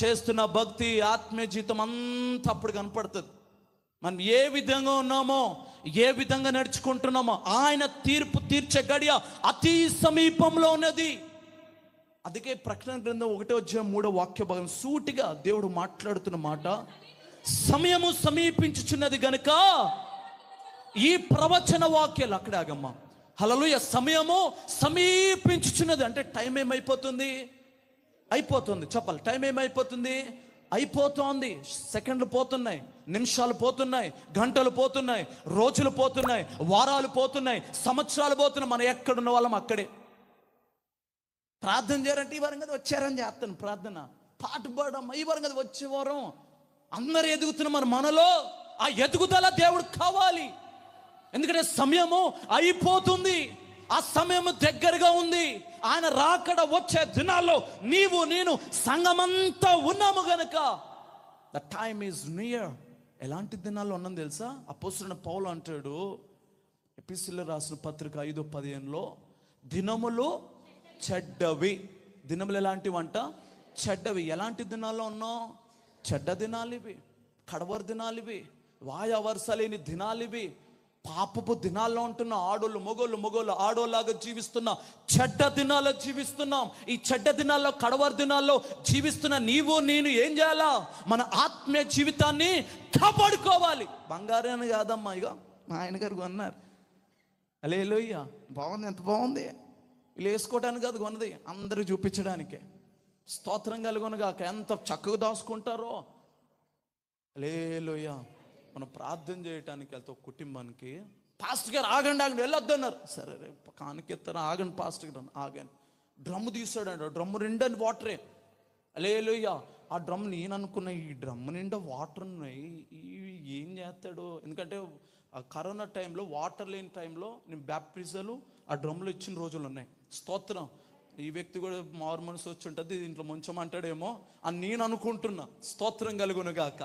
చేస్తున్న భక్తి ఆత్మీయ జీవితం అంతా అప్పుడు కనపడుతుంది. మనం ఏ విధంగా ఉన్నామో, ఏ విధంగా నడుచుకుంటున్నామో ఆయన తీర్పు తీర్చే గడియ అతి సమీపంలో ఉన్నది. అందుకే ప్రకటన గ్రంథం 1:3 వాక్య భాగం సూటిగా దేవుడు మాట్లాడుతున్న మాట, సమయము సమీపించుచున్నది గనుక ఈ ప్రవచన వాక్యాలు అక్కడే ఆగమ్మా. హల్లెలూయా. సమయము సమీపించుచున్నది అంటే టైం ఏమైపోతుంది? అయిపోతుంది. చెప్పాలి, టైం ఏమైపోతుంది? అయిపోతుంది. సెకండ్లు పోతున్నాయి, నిమిషాలు పోతున్నాయి, గంటలు పోతున్నాయి, రోజులు పోతున్నాయి, వారాలు పోతున్నాయి, సంవత్సరాలు పోతున్నాయి. మనం ఎక్కడున్న వాళ్ళం అక్కడే. ప్రార్థన చేయాలంటే ఈ వారం కదా వచ్చారని చేస్తాను ప్రార్థన, పాట పాడడం ఈ వారం కదా వచ్చే వారం అందరు ఎదుగుతున్న మనలో ఆ ఎదుగుదల దేవుడు కావాలి. ఎందుకంటే సమయము అయిపోతుంది, ఆ సమయము దగ్గరగా ఉంది. ఆయన రాకడ వచ్చే దినాల్లో నీవు నేను సంఘమంతా ఉన్నాము గనక ద టైమ్ ఈజ్ నియర్. ఎలాంటి దినాల్లో ఉన్నాం తెలుసా? అపోస్తలుడైన పౌలు అంటాడు ఎఫెసీయులకు రాసిన పత్రిక 5:15 దినములు చెడ్డవి. దినములు ఎలాంటివంట? చెడ్డవి. ఎలాంటి దినాల్లో ఉన్నాం? చెడ్డ దినాలు ఇవి, కడవరి దినాలు ఇవి, వాయవరసలేని దినాలు ఇవి, పాపపు దినాల్లో ఉంటున్న మొగోళ్ళు ఆడోళ్ళలాగా జీవిస్తున్న చెడ్డ దినాల్లో జీవిస్తున్నాం. ఈ చెడ్డ దినాల్లో, కడవరి దినాల్లో జీవిస్తున్న నీవు నేను ఏం చేయాలా? మన ఆత్మీయ జీవితాన్ని కాపాడుకోవాలి. బంగారాన్ని కాదమ్మా, ఇక మా ఆయన గారు కొన్నారు. హల్లెలూయా. బాగుంది, ఎంత బాగుంది. వీళ్ళు వేసుకోవడానికి కాదు కొన్నది, అందరూ చూపించడానికే. స్తోత్రం కలుగునుగాక. ఎంత చక్కగా దాచుకుంటారో. హల్లెలూయా. మనం ప్రార్థన చేయటానికి వెళ్తే ఒక కుటుంబానికి పాస్టర్ గారు ఆగండి వెళ్ళొద్దు అన్నారు. సరే రేపు కానికెత్తారు, ఆగండి పాస్టర్ గారు ఆగండి. డ్రమ్ము తీసాడండి, డ్రమ్ము నిండా వాటరే. హల్లెలూయా. ఆ డ్రమ్ నేను అనుకున్న ఈ డ్రమ్ము నిండా వాటర్ ఉన్నాయి, ఏం చేస్తాడు? ఎందుకంటే ఆ కరోనా టైంలో వాటర్ లేని టైంలో నేను బ్యాప్టిజాలు ఆ డ్రమ్ములు ఇచ్చిన రోజులు ఉన్నాయి. స్తోత్రం. ఈ వ్యక్తి కూడా మారు మనసు వచ్చి ఉంటుంది, దీంట్లో ముంచమంటాడేమో అని నేను అనుకుంటున్నా. స్తోత్రం కలుగును గాక.